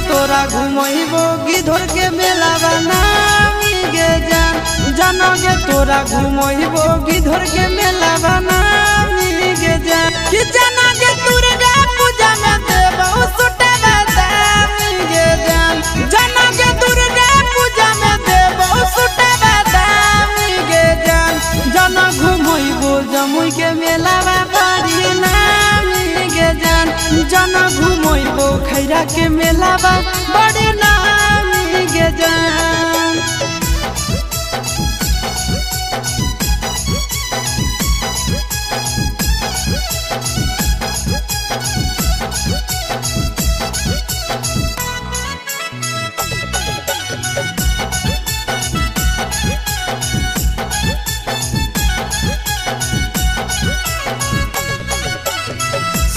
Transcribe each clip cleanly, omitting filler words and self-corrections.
तोरा घुमैबो गिधर के मेला बनामी गे जान जानोगे तोरा घुमैबो गिधर के मेला बनामी गे जान कि जानोगे दुर्गा पूजा में देबो सुटा बतामी गे जान जानोगे दुर्गा पूजा में देबो सुटा बतामी गे जान जाना घुमैबो जमुई के मेला बड़ी नामी गे जान जाना घुमैबो खैरा के मेला बड़ी नामी गे जान।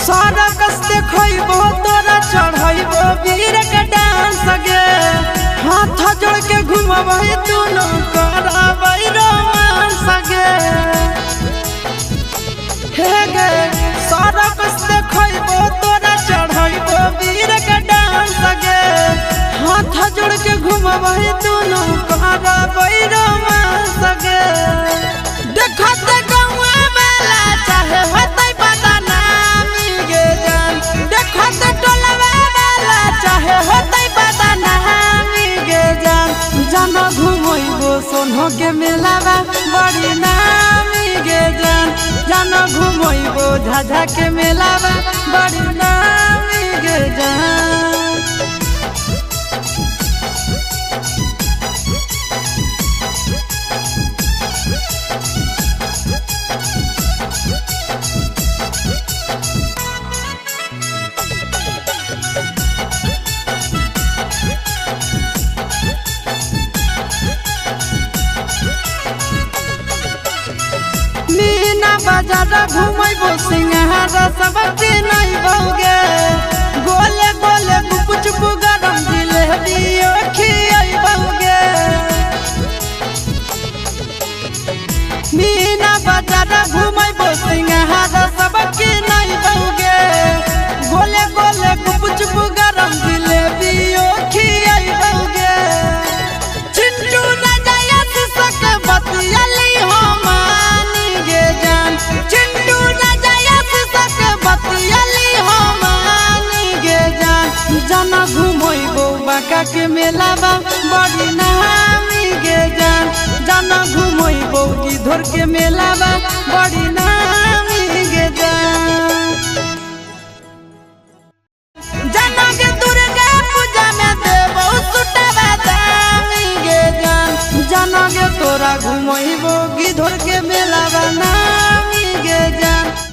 सारा कस देखो तोरा चढ़ो वीर के डांस गे हाथ जोड़ के घुमबो दुनू करबै रोमांस गे हे गे सारा कस देखो तोरा चढ़ो वीर के डांस गे हाथ जोड़ के घुमबो दुनू करबै रोमांस गे देखते गौवा वाला चाहे होतै बदनामी गे जान देखते टोलवा वाला चाहे होतै बदनामी गे जान जाना घुमैबो सोनो के मेला बड़ी नामी गे जान जाना घुमैबो झाझा के मेला बड़ी नामी गे जान। बाजार घुमैबो सिंहारा सबके नहीं बौगे गोले गोले कुछ गरम जिलेबी खियैबोगे मीना बाजार घुमैबो सिंहारा सबके नहीं बौगे गोले गोले कुछ गरम जिलेबी खियैबोगे चिंटू राजा सक बतियाली हो मानी गे जान चिंटू राजा सक बतियाली हो मानी गे जान जाना घुमैबो बांका के मेला बड़ी नामी गे जान जाना घुमैबो गिधर के मेला बड़ी नामी गे जान जानोगे दुर्गा पूजा में देबो सुटा बतामी गे जान जानोगे तोरा घुमैबो गिधर के